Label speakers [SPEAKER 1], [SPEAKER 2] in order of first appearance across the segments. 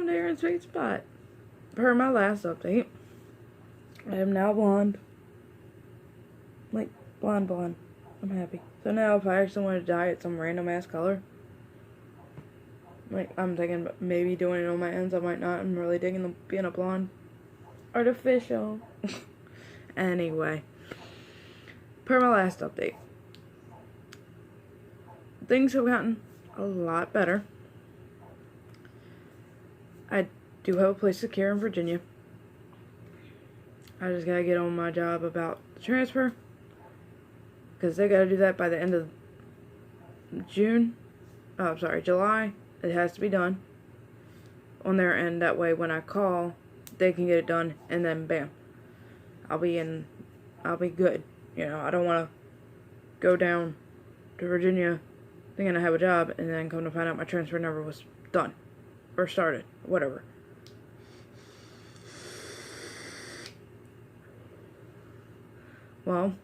[SPEAKER 1] welcome to Aaron's Sweet Spot. Per my last update, I am now blonde. Like, blonde. I'm happy. So now if I actually want to dye it some random ass color, like, I'm thinking maybe doing it on my ends. I might not. I'm really digging being a blonde. Artificial. Anyway, per my last update, things have gotten a lot better. I do have a place secure in Virginia. I just gotta get on my job about the transfer, because they gotta do that by the end of July. It has to be done on their end. That way when I call, they can get it done, and then bam, I'll be good. You know, I don't want to go down to Virginia thinking I have a job and then come to find out my transfer never was done or started, whatever. Well,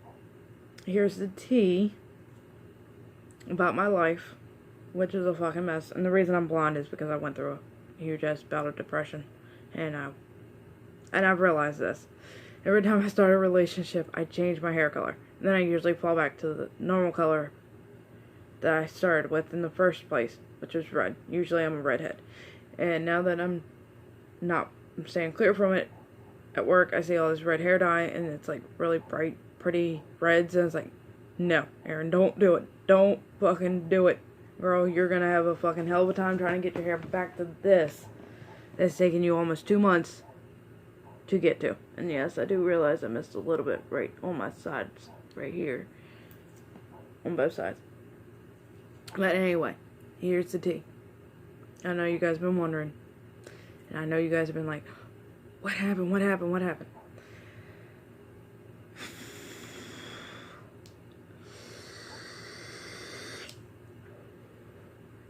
[SPEAKER 1] here's the tea about my life, which is a fucking mess. And the reason I'm blonde is because I went through a huge ass bout of depression, and I've realized this. Every time I start a relationship, I change my hair color. And then I usually fall back to the normal color that I started with in the first place, which was red. Usually I'm a redhead. And now that I'm staying clear from it, at work I see all this red hair dye, and it's like really bright, pretty reds, and it's like, no, Aaron, don't do it. Don't fucking do it. Girl, you're gonna have a fucking hell of a time trying to get your hair back to this. It's taken you almost 2 months to get to. And yes, I do realize I missed a little bit right on my sides, right here, on both sides. But anyway, here's the tea. I know you guys have been wondering, and I know you guys have been like, what happened?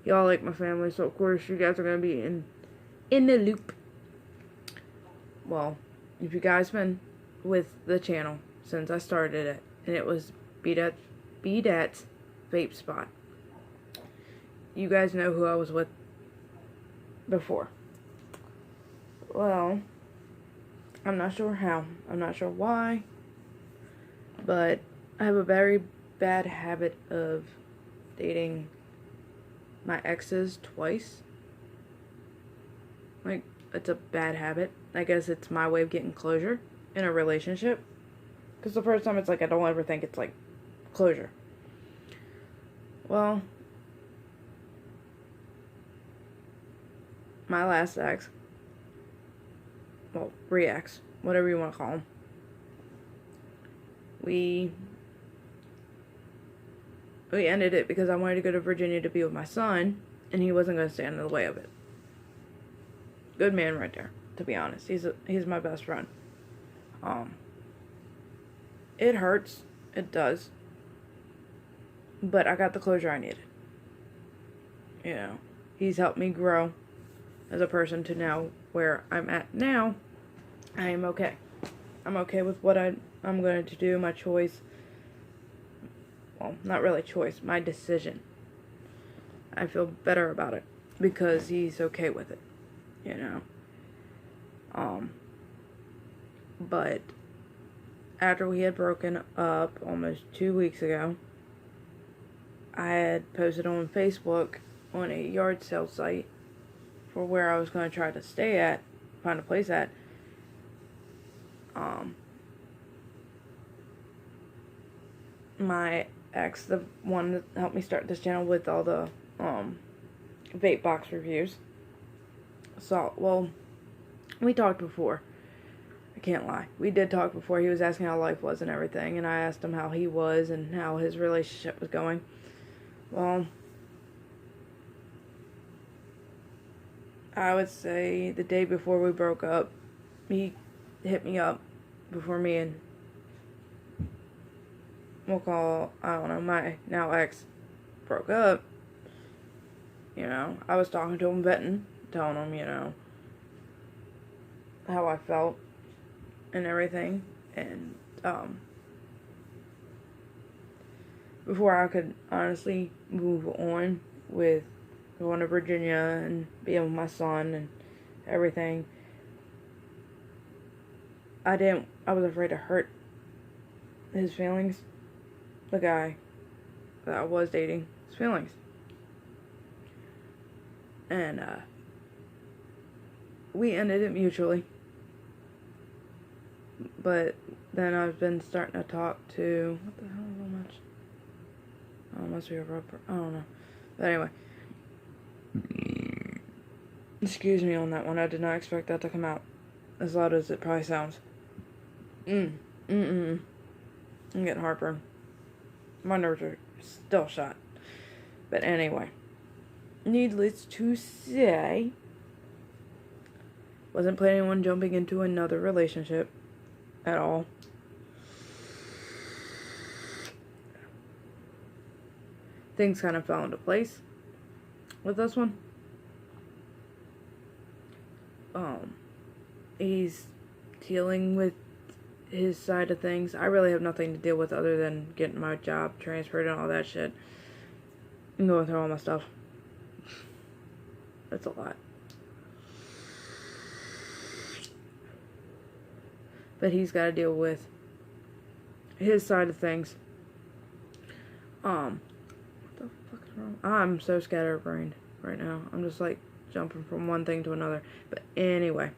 [SPEAKER 1] Y'all like my family, so of course you guys are gonna be in the loop. Well, if you guys been with the channel since I started it, and it was BDAT's Vape Spot, you guys know who I was with before. Well, I'm not sure how, I'm not sure why, but I have a very bad habit of dating my exes twice. Like, it's a bad habit. I guess it's my way of getting closure in a relationship. Because the first time it's like, I don't ever think it's like closure. Well, my last ex, well, re-ex, whatever you want to call him, we ended it because I wanted to go to Virginia to be with my son, and he wasn't going to stand in the way of it. Good man right there, to be honest. He's my best friend. It hurts. It does. But I got the closure I needed. You know, he's helped me grow as a person to now where I'm at now. I am okay. I'm okay with what I'm going to do, my choice. Well, not really choice, my decision. I feel better about it because he's okay with it, you know. But after we had broken up almost 2 weeks ago, I had posted on Facebook on a yard sale site for where I was going to try to stay at, find a place at. My ex, the one that helped me start this channel with all the vape box reviews, well, we talked before. I can't lie. We did talk before. He was asking how life was and everything, and I asked him how he was and how his relationship was going. Well, I would say the day before we broke up, he hit me up before me and, we'll call, I don't know, my now ex broke up. You know, I was talking to him, venting, telling him, you know, how I felt and everything. And, before I could honestly move on with going to Virginia and being with my son and everything. I was afraid to hurt his feelings. The guy that I was dating, his feelings. And, we ended it mutually. But then I've been starting to talk to, what the hell is so much? Oh, it must be a rubber, I don't know. But anyway. Excuse me on that one. I did not expect that to come out as loud as it probably sounds. I'm getting heartburn. My nerves are still shot. But anyway. Needless to say, wasn't planning on jumping into another relationship at all. Things kind of fell into place with this one. He's dealing with his side of things. I really have nothing to deal with other than getting my job transferred and all that shit. And going through all my stuff. That's a lot. But he's got to deal with his side of things. What the fuck is wrong? I'm so scatterbrained right now. I'm just like jumping from one thing to another. But anyway.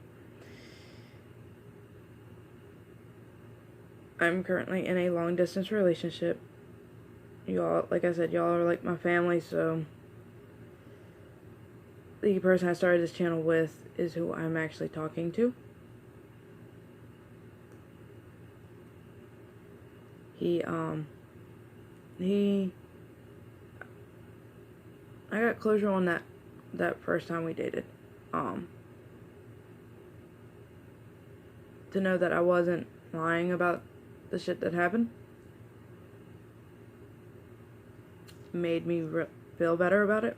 [SPEAKER 1] I'm currently in a long distance relationship. Y'all, like I said, y'all are like my family, so the person I started this channel with is who I'm actually talking to. I got closure on that first time we dated. To know that I wasn't lying about the shit that happened made me feel better about it.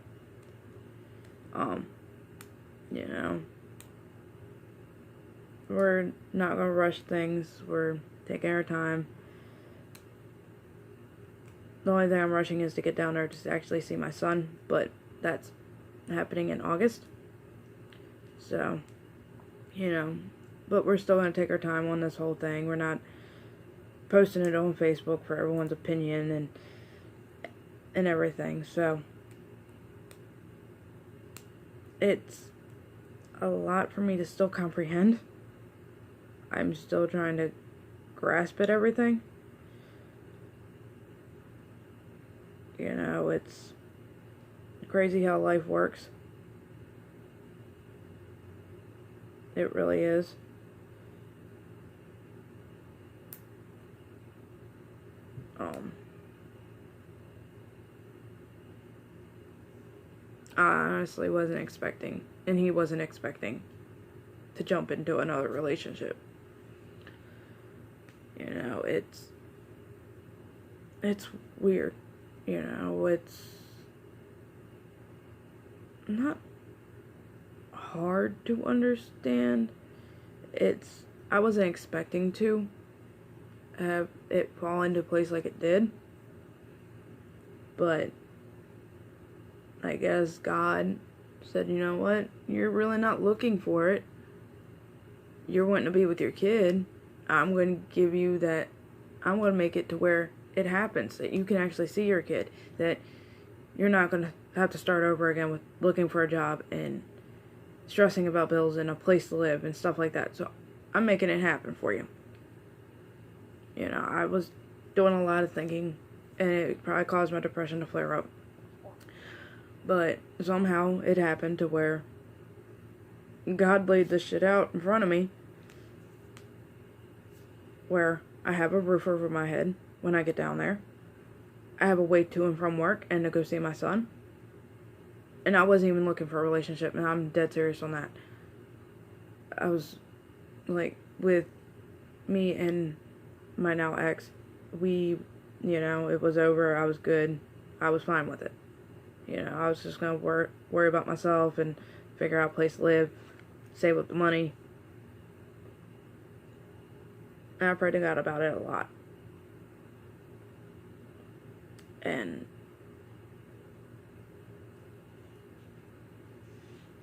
[SPEAKER 1] You know, we're not gonna rush things. We're taking our time. The only thing I'm rushing is to get down there to actually see my son, but that's happening in August. So, you know, but we're still gonna take our time on this whole thing. We're not posting it on Facebook for everyone's opinion and everything. So it's a lot for me to still comprehend. I'm still trying to grasp at everything. You know, it's crazy how life works. It really is. I honestly wasn't expecting, and he wasn't expecting, to jump into another relationship. You know, it's weird. You know, it's not hard to understand. I wasn't expecting to have it fall into place like it did. But I guess God said, you know what? You're really not looking for it. You're wanting to be with your kid. I'm going to give you that. I'm going to make it to where it happens. That you can actually see your kid. That you're not going to have to start over again with looking for a job and stressing about bills and a place to live and stuff like that. So I'm making it happen for you. You know, I was doing a lot of thinking, and it probably caused my depression to flare up. But somehow it happened to where God laid this shit out in front of me, where I have a roof over my head when I get down there. I have a way to and from work and to go see my son. And I wasn't even looking for a relationship, and I'm dead serious on that. I was, like, with me and my now ex, you know, it was over, I was good, I was fine with it. You know, I was just going to worry about myself and figure out a place to live, save up the money. And I prayed to God about it a lot. And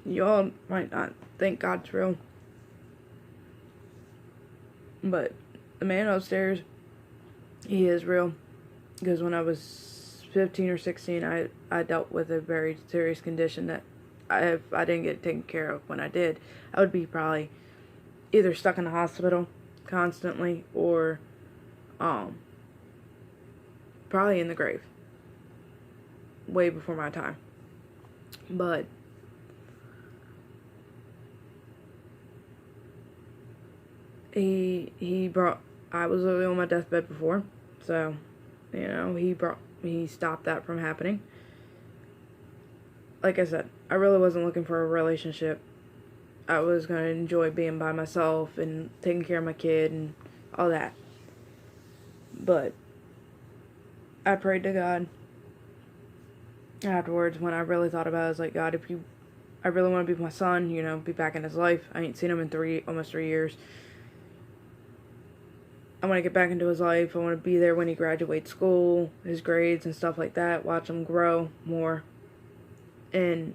[SPEAKER 1] y'all might not think God's real. But the man upstairs, he is real. Because when I was 15 or 16, I dealt with a very serious condition that if I didn't get taken care of when I did, I would be probably either stuck in the hospital constantly or probably in the grave. Way before my time. But I was literally on my deathbed before, so, you know, he stopped that from happening. Like I said, I really wasn't looking for a relationship. I was going to enjoy being by myself and taking care of my kid and all that. But I prayed to God afterwards when I really thought about it. I was like, God, I really want to be with my son, you know, be back in his life. I ain't seen him in almost 3 years. I want to get back into his life. I want to be there when he graduates school, his grades and stuff like that, watch him grow more. And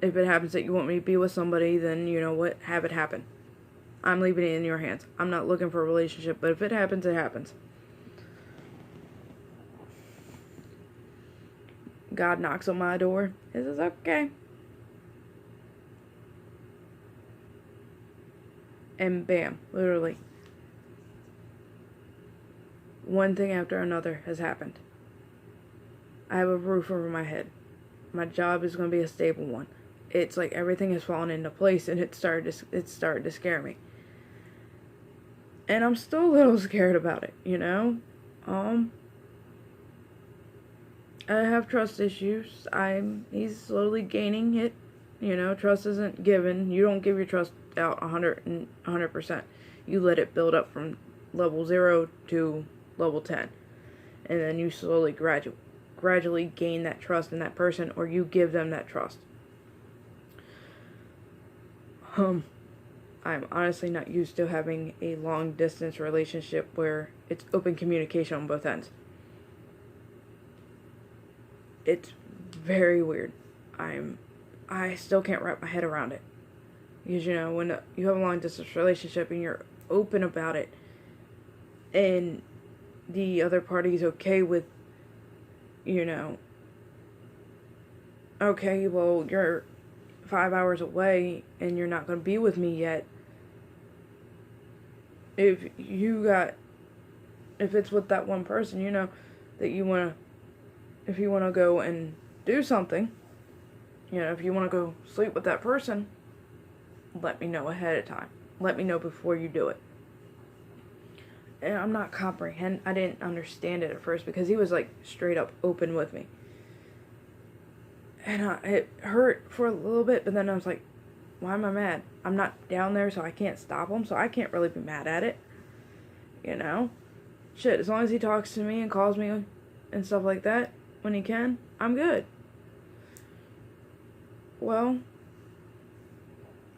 [SPEAKER 1] if it happens that you want me to be with somebody, then you know what, have it happen. I'm leaving it in your hands. I'm not looking for a relationship, but if it happens, it happens. God knocks on my door. He says, okay. And bam, literally. One thing after another has happened. I have a roof over my head. My job is going to be a stable one. It's like everything has fallen into place, and it started to scare me. And I'm still a little scared about it, you know? I have trust issues. He's slowly gaining it. You know, trust isn't given. You don't give your trust out 100%. You let it build up from level 0 to level 10. And then you slowly gradually gain that trust in that person, or you give them that trust. I'm honestly not used to having a long distance relationship where it's open communication on both ends. It's very weird. I still can't wrap my head around it. Because, you know, when you have a long distance relationship and you're open about it, and the other party's okay with, you know, okay, well, you're 5 hours away and you're not going to be with me yet. If it's with that one person, you know, that if you want to go and do something, you know, if you want to go sleep with that person, let me know ahead of time. Let me know before you do it. And I'm not I didn't understand it at first because he was like straight up open with me. And it hurt for a little bit, but then I was like, why am I mad? I'm not down there, so I can't stop him, so I can't really be mad at it. You know? Shit, as long as he talks to me and calls me and stuff like that when he can, I'm good. Well,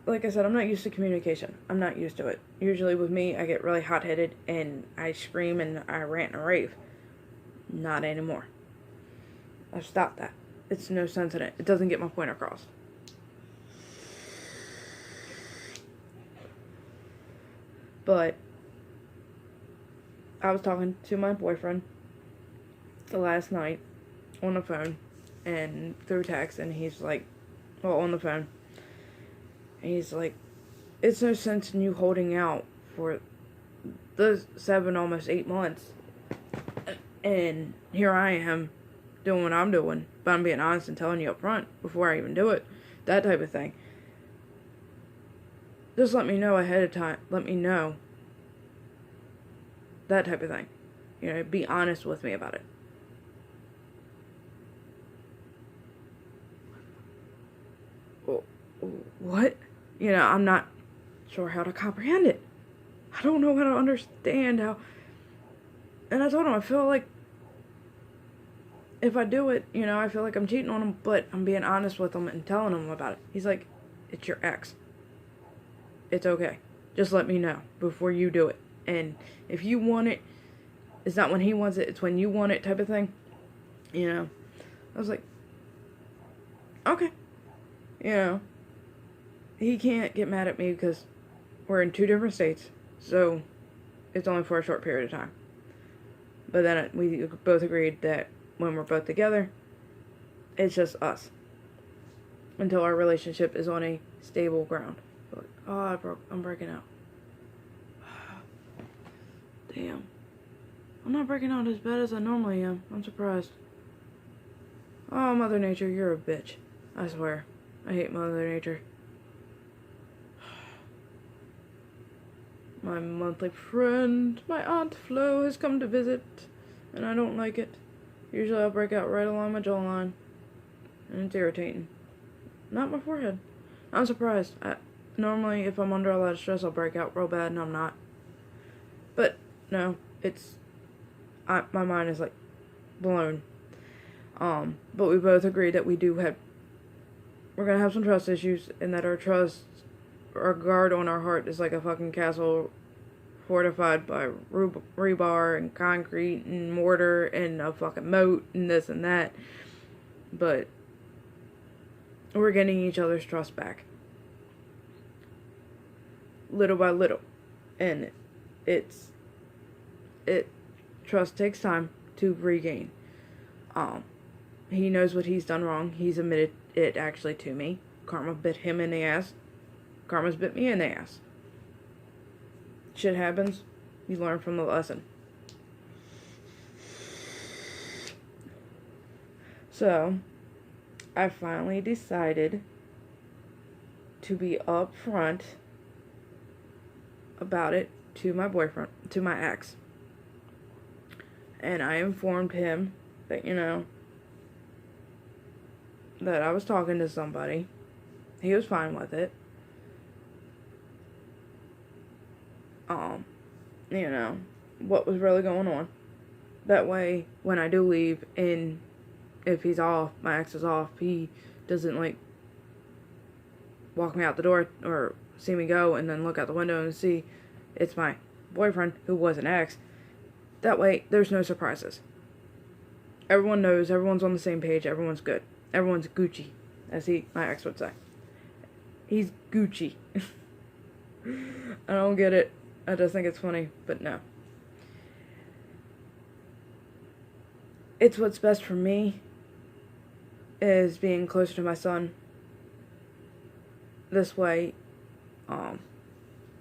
[SPEAKER 1] like I said, I'm not used to communication. I'm not used to it. Usually with me, I get really hot-headed and I scream and I rant and rave. Not anymore. I've stopped that. It's no sense in it. It doesn't get my point across. But I was talking to my boyfriend last night on the phone and through text, and he's like, well, on the phone, and he's like, it's no sense in you holding out for the 7, almost 8 months, and here I am doing what I'm doing, but I'm being honest and telling you up front before I even do it, that type of thing. Just let me know ahead of time. Let me know. That type of thing. You know, be honest with me about it. What? You know, I'm not sure how to comprehend it. I don't know how to understand how. And I told him, I feel like if I do it, you know, I feel like I'm cheating on him, but I'm being honest with him and telling him about it. He's like, it's your ex. It's okay. Just let me know before you do it. And if you want it, it's not when he wants it, it's when you want it type of thing. You know? I was like, okay. You know? he can't get mad at me because we're in 2 different states, so it's only for a short period of time. But then we both agreed that when we're both together, it's just us. Until our relationship is on a stable ground. Oh, I'm breaking out. Damn. I'm not breaking out as bad as I normally am. I'm surprised. Oh, Mother Nature, you're a bitch. I swear. I hate Mother Nature. My monthly friend, my Aunt Flo, has come to visit, and I don't like it. Usually I'll break out right along my jawline, and it's irritating. Not my forehead. I'm surprised. Normally, if I'm under a lot of stress, I'll break out real bad, and I'm not. But, no, my mind is, like, blown. But we both agreed that we're gonna have some trust issues, and that our guard on our heart is like a fucking castle fortified by rebar and concrete and mortar and a fucking moat and this and that. But we're getting each other's trust back. Little by little. And trust takes time to regain. He knows what he's done wrong. He's admitted it actually to me. Karma bit him in the ass. Karma's bit me in the ass. Shit happens. You learn from the lesson. So, I finally decided to be upfront about it to my boyfriend, to my ex. And I informed him that, that I was talking to somebody. He was fine with it. What was really going on. That way, when I do leave, and if he's off, my ex is off, he doesn't, walk me out the door or see me go and then look out the window and see it's my boyfriend who was an ex. That way, there's no surprises. Everyone knows, everyone's on the same page, everyone's good. Everyone's Gucci, as my ex would say. He's Gucci. I don't get it. I just think it's funny, but no. It's what's best for me is being closer to my son. This way,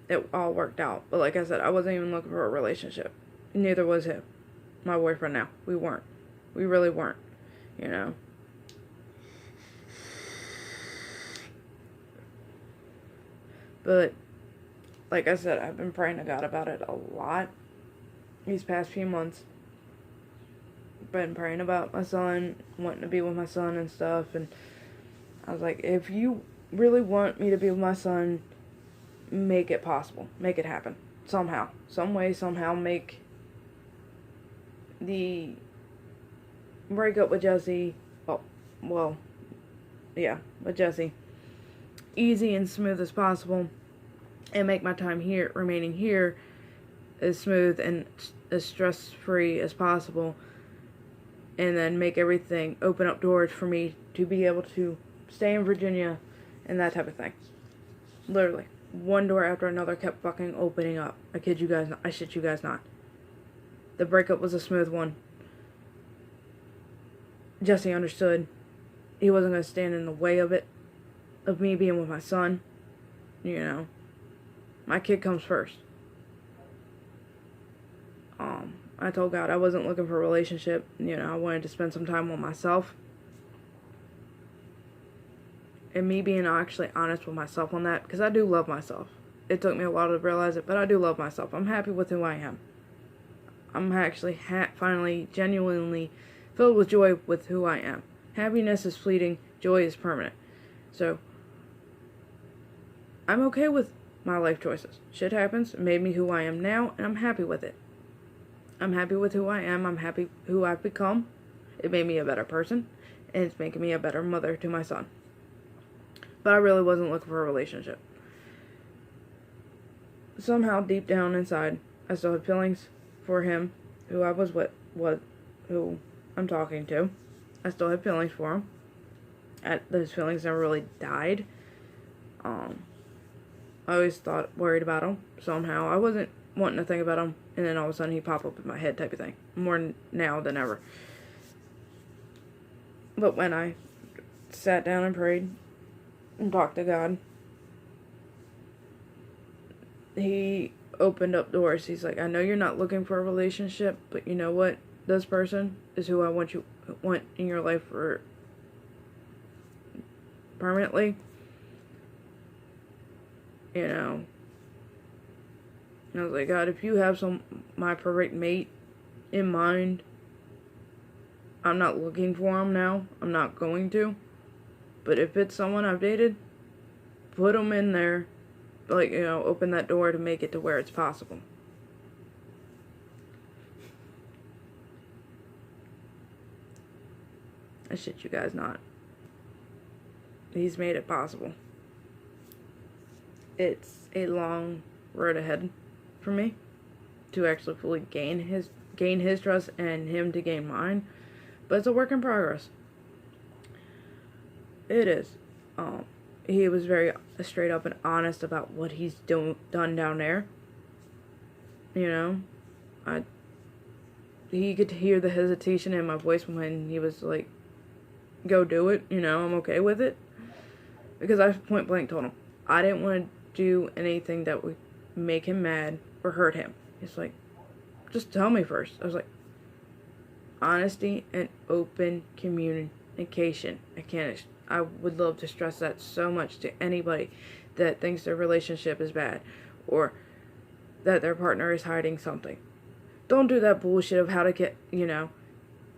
[SPEAKER 1] it all worked out. But like I said, I wasn't even looking for a relationship. Neither was him. My boyfriend now. We weren't. We really weren't. But, like I said, I've been praying to God about it a lot these past few months. Been praying about my son, wanting to be with my son and stuff, and I was like, if you really want me to be with my son, make it possible. Make it happen. Somehow. Some way, somehow make the breakup with Jesse, with Jesse, easy and smooth as possible, and make my time here, remaining here, as smooth and as stress-free as possible, and then make everything, open up doors for me to be able to stay in Virginia, and that type of thing. Literally. One door after another kept fucking opening up. I kid you guys not. I shit you guys not. The breakup was a smooth one. Jesse understood. He wasn't going to stand in the way of it. Of me being with my son. My kid comes first. I told God I wasn't looking for a relationship. I wanted to spend some time with myself. And me being actually honest with myself on that, because I do love myself. It took me a while to realize it, but I do love myself. I'm happy with who I am. I'm actually finally, genuinely filled with joy with who I am. Happiness is fleeting, joy is permanent. So, I'm okay with my life choices. Shit happens, it made me who I am now, and I'm happy with it. I'm happy with who I am, I'm happy who I've become. It made me a better person, and it's making me a better mother to my son. But I really wasn't looking for a relationship. Somehow, deep down inside, I still had feelings for him, who I was with, who I'm talking to. I still had feelings for him. Those feelings never really died. I always worried about him somehow. I wasn't wanting to think about him, and then all of a sudden he popped up in my head type of thing. More now than ever. But when I sat down and prayed and talked to God, He opened up doors. He's like, I know you're not looking for a relationship, but you know what? This person is who I want in your life for permanently. You know. And I was like, God, if you have my perfect mate in mind, I'm not looking for him now. I'm not going to. But if it's someone I've dated, put them in there. Like, you know, open that door to make it to where it's possible. I shit you guys not. He's made it possible. It's a long road ahead for me to actually fully gain his trust and him to gain mine. But it's a work in progress. It is. He was very straight up and honest about what he's done down there. You know, he could hear the hesitation in my voice when he was like, go do it, you know, I'm okay with it. Because I point blank told him, I didn't want to do anything that would make him mad or hurt him. He's like, just tell me first. I was like, honesty and open communication. I would love to stress that so much to anybody that thinks their relationship is bad or that their partner is hiding something. Don't do that bullshit of how to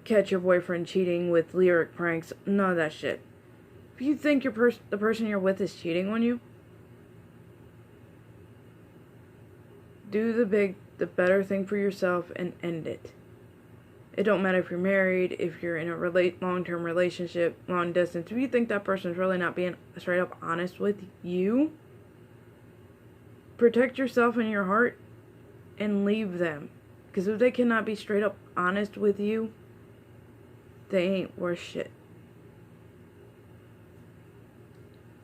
[SPEAKER 1] catch your boyfriend cheating with lyric pranks. None of that shit. If you think the person you're with is cheating on you, do the better thing for yourself and end it. It don't matter if you're married, if you're in a long-term relationship, long distance. If you think that person's really not being straight up honest with you, protect yourself and your heart and leave them. Because if they cannot be straight up honest with you, they ain't worth shit.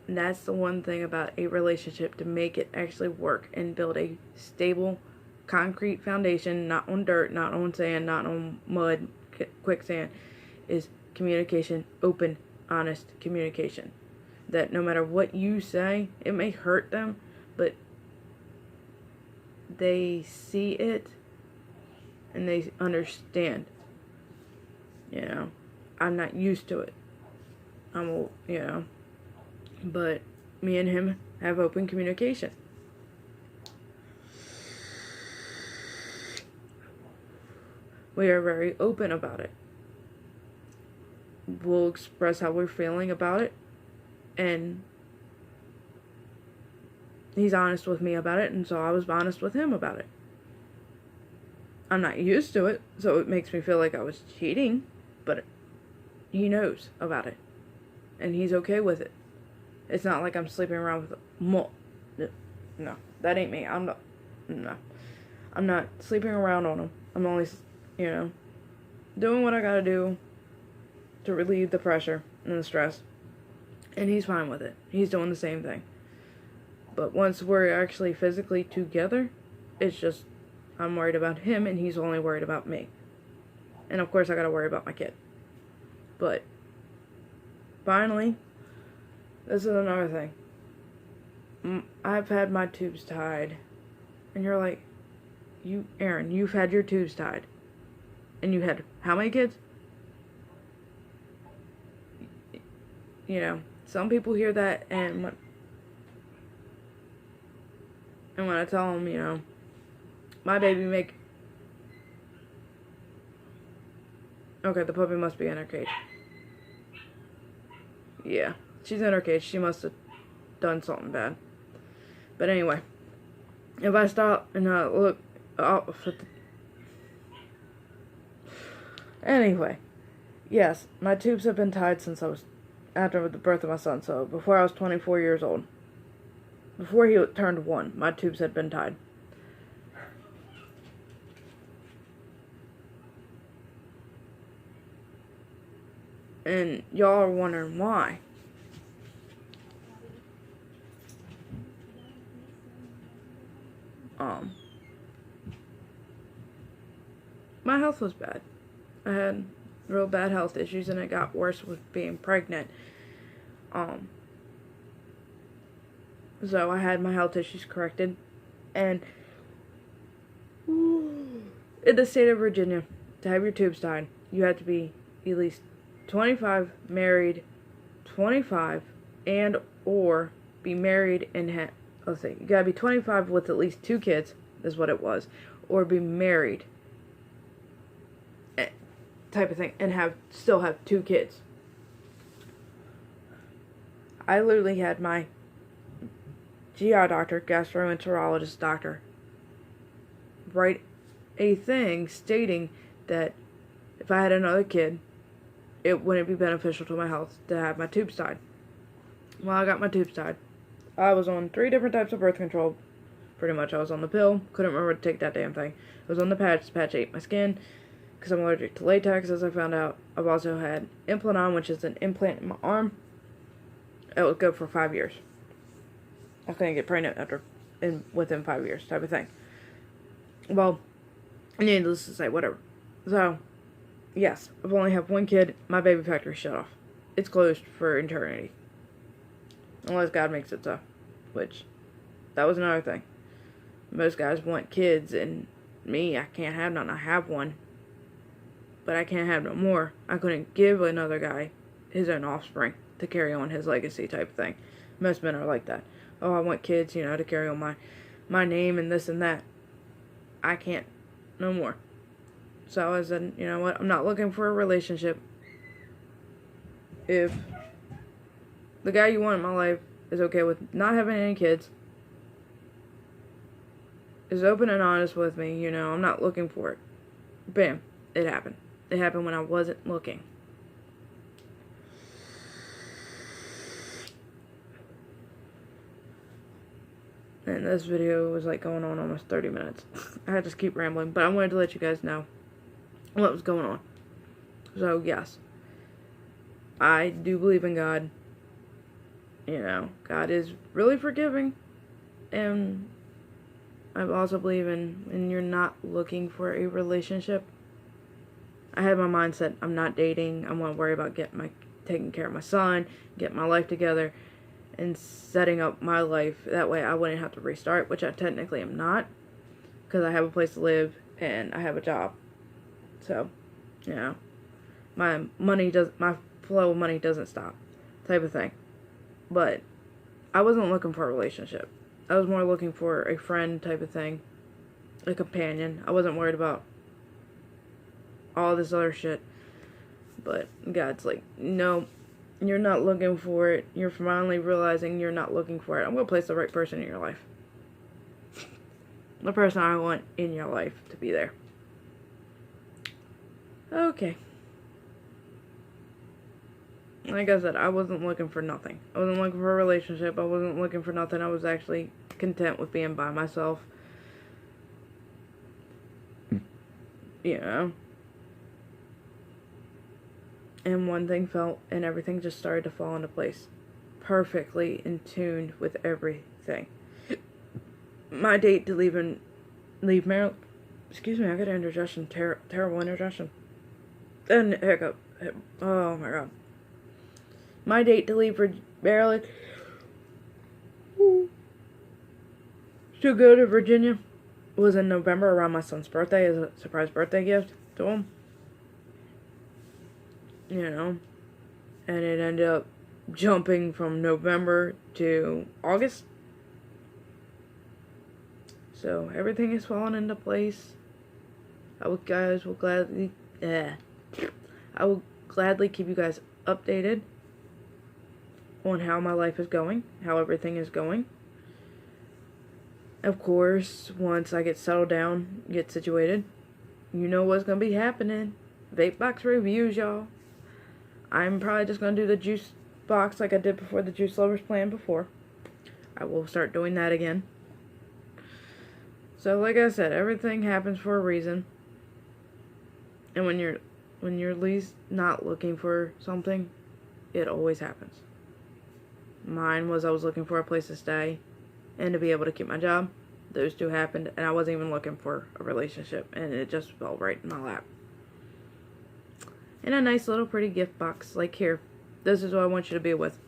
[SPEAKER 1] And that's the one thing about a relationship to make it actually work and build a stable concrete foundation, not on dirt, not on sand, not on mud, quicksand, is communication, open, honest communication. That no matter what you say, it may hurt them, but they see it and they understand. You know, I'm not used to it. But me and him have open communication. We are very open about it. We'll express how we're feeling about it. And he's honest with me about it, and so I was honest with him about it. I'm not used to it, so it makes me feel like I was cheating, but he knows about it. And he's okay with it. It's not like I'm sleeping around with No, that ain't me. I'm not sleeping around on him. I'm only doing what I gotta do to relieve the pressure and the stress. And he's fine with it. He's doing the same thing. But once we're actually physically together, it's just, I'm worried about him and he's only worried about me. And of course I gotta worry about my kid. But, finally, this is another thing. I've had my tubes tied. And you're like, Aaron, you've had your tubes tied. And you had how many kids? You know, some people hear that and when I tell them, my baby Okay, the puppy must be in her cage. Yeah, she's in her cage. She must have done something bad. But anyway, if I stop and look up for Anyway, yes, my tubes have been tied since after the birth of my son, so before I was 24 years old. Before he turned 1, my tubes had been tied. And y'all are wondering why. um, my health was bad. I had real bad health issues, and it got worse with being pregnant. So I had my health issues corrected, and in the state of Virginia, to have your tubes tied, you have to be at least 25, married, 25, and or be married and let's see, you gotta be 25 with at least 2 kids, is what it was, or be married, type of thing, and still have 2 kids. I literally had my GI doctor, gastroenterologist doctor, write a thing stating that if I had another kid, it wouldn't be beneficial to my health to have my tubes tied. Well, I got my tubes tied. I was on 3 different types of birth control. Pretty much, I was on the pill. Couldn't remember to take that damn thing. I was on the patch. The patch ate my skin because I'm allergic to latex, as I found out. I've also had Implanon, which is an implant in my arm. It was good for 5 years. I couldn't get pregnant within 5 years, type of thing. Well, needless to say, whatever. So, yes, I've only had 1 kid. My baby factory shut off. It's closed for eternity. Unless God makes it so. Which, that was another thing. Most guys want kids, and me, I can't have none. I have 1. But I can't have no more. I couldn't give another guy his own offspring to carry on his legacy, type of thing. Most men are like that. Oh, I want kids, to carry on my name and this and that. I can't no more. So I said, you know what, I'm not looking for a relationship. If the guy you want in my life is okay with not having any kids, is open and honest with me, I'm not looking for it. Bam, it happened. It happened when I wasn't looking. And this video was going on almost 30 minutes. I had to keep rambling, but I wanted to let you guys know what was going on. So, yes. I do believe in God. God is really forgiving. And I also believe in when you're not looking for a relationship. I had my mindset, I'm not dating. I'm going to worry about taking care of my son, getting my life together, and setting up my life. That way I wouldn't have to restart, which I technically am not, because I have a place to live and I have a job. So, my flow of money doesn't stop, type of thing. But I wasn't looking for a relationship. I was more looking for a friend type of thing, a companion. I wasn't worried about all this other shit. But God's like, no, you're not looking for it. You're finally realizing you're not looking for it. I'm going to place the right person in your life. The person I want in your life to be there. Okay. Like I said, I wasn't looking for nothing. I wasn't looking for a relationship. I wasn't looking for nothing. I was actually content with being by myself. And one thing fell, and everything just started to fall into place. Perfectly in tune with everything. My date to leave Maryland. Excuse me, I got an indigestion. Terrible indigestion. And hiccup. Oh my god. My date to leave for Maryland to go to Virginia was in November around my son's birthday as a surprise birthday gift to him. And it ended up jumping from November to August. So everything is falling into place. I will gladly keep you guys updated on how my life is going, how everything is going. Of course, once I get settled down, get situated, you know what's going to be happening. Vape box reviews, y'all. I'm probably just going to do the juice box like I did before, the Juice Lovers plan before. I will start doing that again. So like I said, everything happens for a reason. And when you're least not looking for something, it always happens. Mine was I was looking for a place to stay and to be able to keep my job. those two happened, and I wasn't even looking for a relationship, and it just fell right in my lap. And a nice little pretty gift box, like, here, this is what I want you to be with.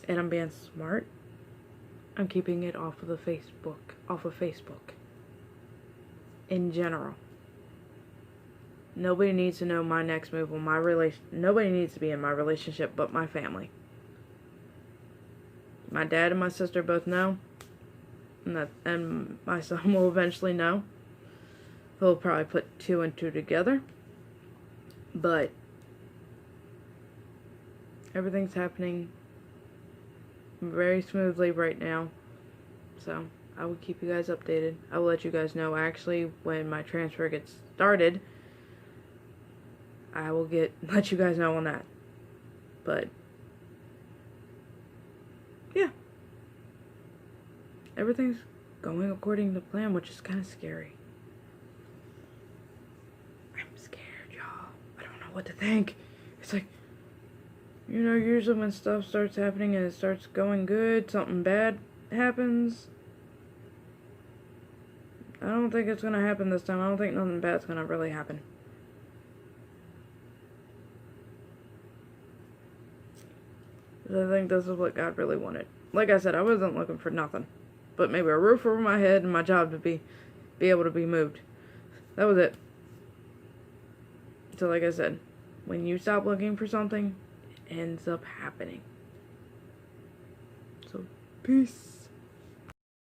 [SPEAKER 1] And I'm being smart. I'm keeping it off of Facebook. In general. Nobody needs to know my next move on my nobody needs to be in my relationship but my family. My dad and my sister both know. And my son will eventually know. He'll probably put 2 and 2 together. But everything's happening very smoothly right now. So I will keep you guys updated. I will let you guys know actually when my transfer gets started. I will let you guys know on that. But yeah. Everything's going according to plan, which is kind of scary. I'm scared, y'all. I don't know what to think. It's like, you know, usually when stuff starts happening and it starts going good, something bad happens. I don't think it's gonna happen this time. I don't think nothing bad's gonna really happen. I think this is what God really wanted. Like I said, I wasn't looking for nothing. But maybe a roof over my head and my job to be able to be moved. That was it. So like I said, when you stop looking for something, it ends up happening. So, peace.